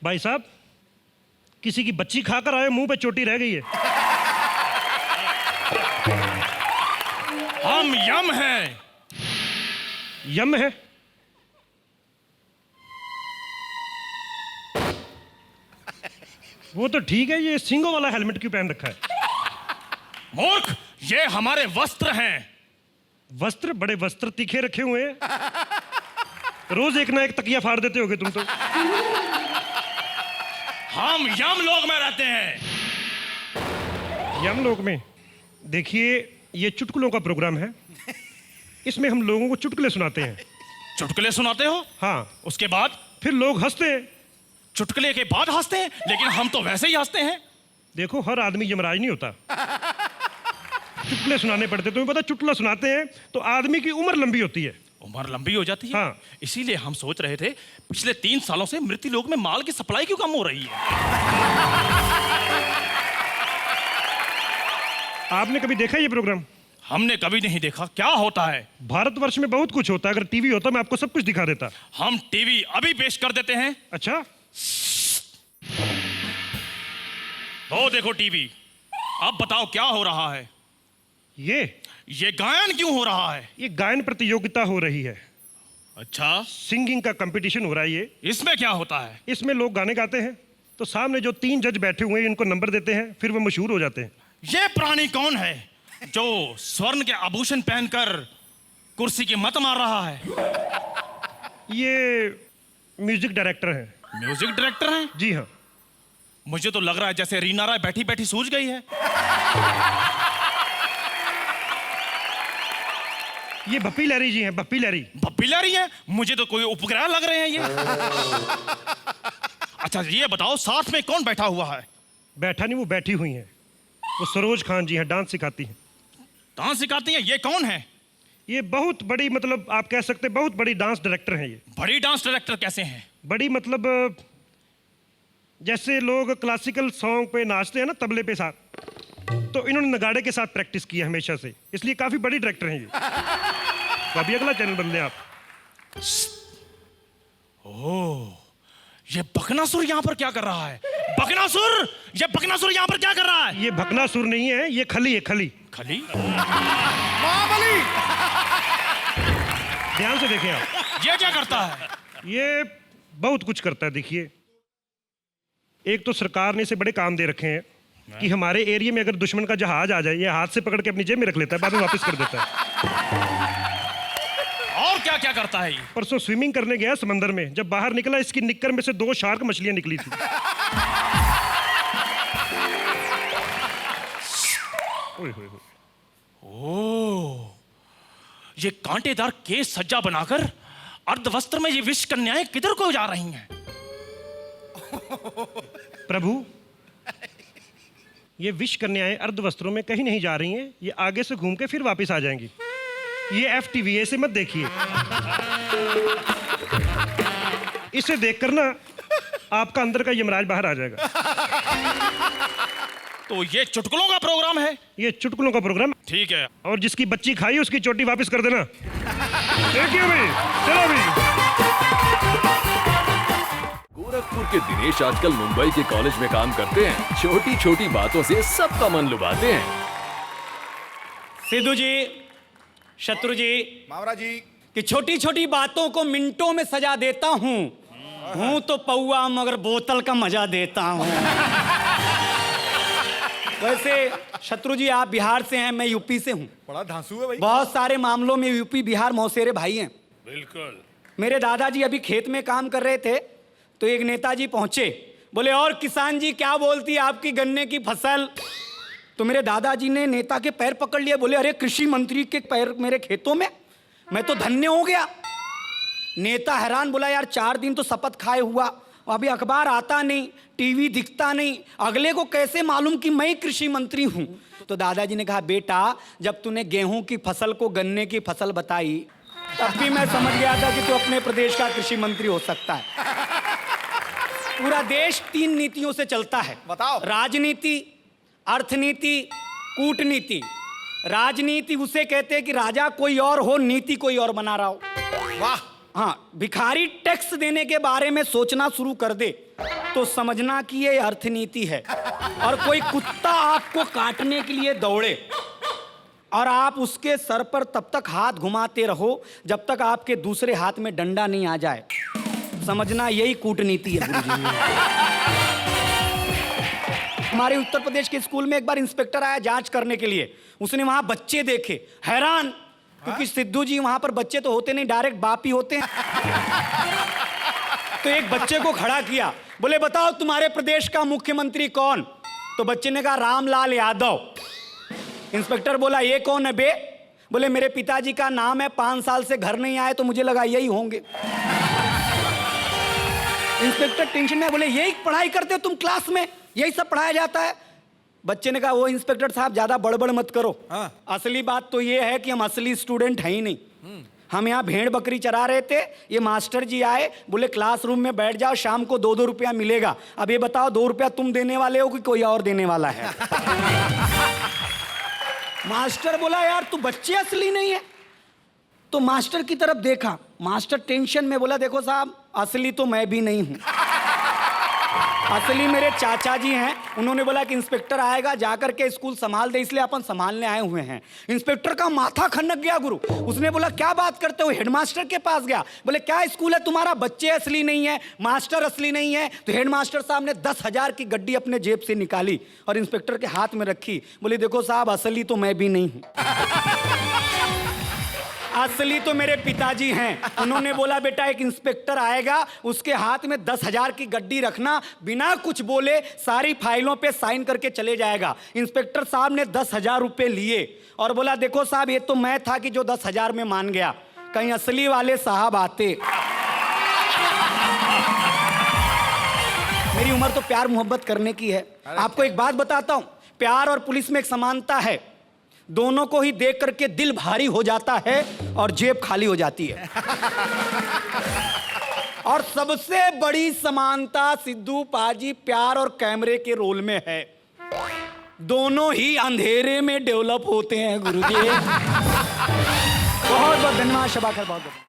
भाई साहब, किसी की बच्ची खाकर आए, मुंह पे चोटी रह गई है। हम यम हैं। यम है? वो तो ठीक है, ये सिंगों वाला हेलमेट क्यों पहन रखा है? मूर्ख, ये हमारे वस्त्र हैं। वस्त्र? बड़े वस्त्र तीखे रखे हुए हैं। रोज एक ना एक तकिया फाड़ देते होगे तुम तो। हम यमलोक में रहते हैं। यमलोक में? देखिए, ये चुटकुलों का प्रोग्राम है, इसमें हम लोगों को चुटकुले सुनाते हैं। चुटकुले सुनाते हो? हाँ। उसके बाद? फिर लोग हंसते हैं। चुटकुले के बाद हंसते हैं? लेकिन हम तो वैसे ही हंसते हैं। देखो, हर आदमी यमराज नहीं होता। चुटकुले सुनाने पड़ते। तुम्हें पता, चुटकुला सुनाते हैं तो आदमी की उम्र लंबी होती है। उम्र लंबी हो जाती है? हाँ। इसीलिए हम सोच रहे थे, पिछले 3 सालों से मृत्यु लोक में माल की सप्लाई क्यों कम हो रही है? आपने कभी देखा ये प्रोग्राम? हमने कभी नहीं देखा। क्या होता है? भारतवर्ष में बहुत कुछ होता है। अगर टीवी होता मैं आपको सब कुछ दिखा देता। हम टीवी अभी पेश कर देते हैं। अच्छा? वो देखो टीवी। अब बताओ क्या हो रहा है? ये गायन क्यों हो रहा है? ये गायन प्रतियोगिता हो रही है। अच्छा, सिंगिंग का कंपटीशन हो रहा है ये। इसमें क्या होता है? इसमें लोग गाने गाते हैं, तो सामने जो 3 जज बैठे हुए हैं इनको नंबर देते हैं, फिर वो मशहूर हो जाते हैं। ये प्राणी कौन है जो स्वर्ण के आभूषण पहनकर कुर्सी की मत मार रहा है? ये म्यूजिक डायरेक्टर हैं। म्यूजिक डायरेक्टर हैं? जी हाँ। मुझे तो लग रहा है जैसे रीना राय बैठी बैठी सूझ गई है। ये भप्पी लहरी जी हैं। भप्पी लहरी। भप्पी लहरी है? मुझे तो कोई उपग्रह लग रहे हैं ये। अच्छा, ये बताओ साथ में कौन बैठा हुआ है? बैठा नहीं, वो बैठी हुई हैं। वो सरोज खान जी हैं, डांस सिखाती हैं। डांस सिखाती हैं? ये कौन है? ये बहुत बड़ी, मतलब आप कह सकते हैं बहुत बड़ी डांस डायरेक्टर हैं ये। बड़ी डांस डायरेक्टर कैसे हैं? बड़ी मतलब जैसे लोग क्लासिकल सॉन्ग पे नाचते हैं ना तबले पे साथ, तो इन्होंने नगाड़े के साथ प्रैक्टिस की है हमेशा से, इसलिए काफी बड़ी डायरेक्टर हैं ये। तो अभी अगला चैनल बदले आप। ओह, ये बकनासुर यहाँ पर क्या कर रहा है? बकनासुर! ये बकनासुर यहाँ पर क्या कर रहा है? ये भकनासुर नहीं है, ये खली है। खली। खली? महाबली! ध्यान से देखें आप। ये क्या करता है? ये बहुत कुछ करता है। देखिए, एक तो सरकार ने इसे बड़े काम दे रखे हैं कि हमारे एरिया में अगर दुश्मन का जहाज आ जाए, ये हाथ से पकड़ के अपनी जेब में रख लेता है, बाद में वापस कर देता है। और क्या क्या करता है ये? परसों स्विमिंग करने गया समंदर में, जब बाहर निकला इसकी निक्कर में से 2 शार्क मछलियां निकली थी। ओए होए होए। ओह, ये कांटेदार केस सज्जा बनाकर अर्धवस्त्र में ये विष कन्याएं किधर को जा रही हैं? प्रभु, ये विष कन्याएं अर्धवस्त्रों में कहीं नहीं जा रही हैं, ये आगे से घूम के फिर वापस आ जाएंगी। ये FTV से मत देखिए, इसे देखकर ना आपका अंदर का यमराज बाहर आ जाएगा। तो ये चुटकुलों का प्रोग्राम है? ये चुटकुलों का प्रोग्राम। ठीक है। और जिसकी बच्ची खाई उसकी चोटी वापस कर देना। देखिए भाई, चलो भाई। गोरखपुर के दिनेश आजकल मुंबई के कॉलेज में काम करते हैं। छोटी छोटी बातों से सबका मन लुभाते हैं। सिद्धू जी, शत्रु जी, मावरा जी, कि छोटी छोटी बातों को मिनटों में सजा देता हूँ तो पौआ मगर बोतल का मजा देता हूँ। वैसे शत्रु जी, आप बिहार से हैं, मैं यूपी से हूँ। बड़ा धांसू है भाई। बहुत सारे मामलों में यूपी बिहार मौसेरे भाई हैं। बिल्कुल। मेरे दादाजी अभी खेत में काम कर रहे थे तो एक नेताजी पहुंचे, बोले और किसान जी क्या बोलती है आपकी गन्ने की फसल? तो मेरे दादाजी ने नेता के पैर पकड़ लिए, बोले अरे कृषि मंत्री के पैर मेरे खेतों में, मैं तो धन्य हो गया। नेता हैरान, बोला यार 4 दिन तो शपथ खाए हुआ, अभी अखबार आता नहीं, टीवी दिखता नहीं, अगले को कैसे मालूम कि मैं कृषि मंत्री हूं? तो दादाजी ने कहा बेटा, जब तूने गेहूं की फसल को गन्ने की फसल बताई तब भी मैं समझ गया था कि तू अपने प्रदेश का कृषि मंत्री हो सकता है। पूरा देश 3 नीतियों से चलता है। बताओ। राजनीति, अर्थनीति कूटनीति। राजनीति उसे कहते हैं कि राजा कोई और हो, नीति कोई और बना रहा हो। वाह। हाँ, भिखारी टैक्स देने के बारे में सोचना शुरू कर दे तो समझना कि ये अर्थनीति है। और कोई कुत्ता आपको काटने के लिए दौड़े और आप उसके सर पर तब तक हाथ घुमाते रहो जब तक आपके दूसरे हाथ में डंडा नहीं आ जाए, समझना यही कूटनीति है गुरुजी। हमारे उत्तर प्रदेश के स्कूल में एक बार इंस्पेक्टर आया जांच करने के लिए। उसने वहां बच्चे देखे, हैरान, क्योंकि सिद्धू जी वहां पर बच्चे तो होते नहीं, डायरेक्ट बाप ही होते हैं। तो एक बच्चे को खड़ा किया, बोले बताओ तुम्हारे प्रदेश का मुख्यमंत्री कौन? तो बच्चे ने कहा रामलाल यादव। इंस्पेक्टर बोला ये कौन है बे? बोले मेरे पिताजी का नाम है, 5 साल से घर नहीं आए तो मुझे लगा यही होंगे। इंस्पेक्टर टेंशन में, बोले यही पढ़ाई करते हो तुम क्लास में, यही सब पढ़ाया जाता है? बच्चे ने कहा वो इंस्पेक्टर साहब ज्यादा बड़बड़ मत करो। हाँ। असली बात तो ये है कि हम असली स्टूडेंट हैं ही नहीं। हम यहाँ भेड़ बकरी चरा रहे थे, ये मास्टर जी आए, बोले क्लासरूम में बैठ जाओ, शाम को 2-2 रुपया मिलेगा। अब ये बताओ 2 रुपया तुम देने वाले हो कि कोई और देने वाला है? मास्टर बोला यार तू बच्चे असली नहीं है। तो मास्टर की तरफ देखा, मास्टर टेंशन में बोला देखो साहब असली तो मैं भी नहीं हूं, असली मेरे चाचा जी हैं। उन्होंने बोला कि इंस्पेक्टर आएगा, जाकर के स्कूल संभाल दे, इसलिए अपन संभालने आए हुए हैं। इंस्पेक्टर का माथा खनक गया गुरु। उसने बोला क्या बात करते हो? हेडमास्टर के पास गया, बोले क्या स्कूल है तुम्हारा, बच्चे असली नहीं है, मास्टर असली नहीं है? तो हेडमास्टर साहब ने 10,000 की गड्डी अपने जेब से निकाली और इंस्पेक्टर के हाथ में रखी। बोले देखो साहब असली तो मैं भी नहीं हूं, असली तो मेरे पिताजी हैं। उन्होंने बोला बेटा एक इंस्पेक्टर आएगा, उसके हाथ में 10,000 की गड्डी रखना, बिना कुछ बोले सारी फाइलों पे साइन करके चले जाएगा। इंस्पेक्टर साहब ने 10,000 रुपए लिए और बोला देखो साहब ये तो मैं था कि जो 10,000 में मान गया, कहीं असली वाले साहब आते। मेरी उम्र तो प्यार मोहब्बत करने की है। आपको एक बात बताता हूं, प्यार और पुलिस में एक समानता है, दोनों को ही देख करके दिल भारी हो जाता है और जेब खाली हो जाती है। और सबसे बड़ी समानता सिद्धू पाजी प्यार और कैमरे के रोल में है, दोनों ही अंधेरे में डेवलप होते हैं गुरुजी। बहुत बहुत धन्यवाद, शबा खैर, बहुत बहुत।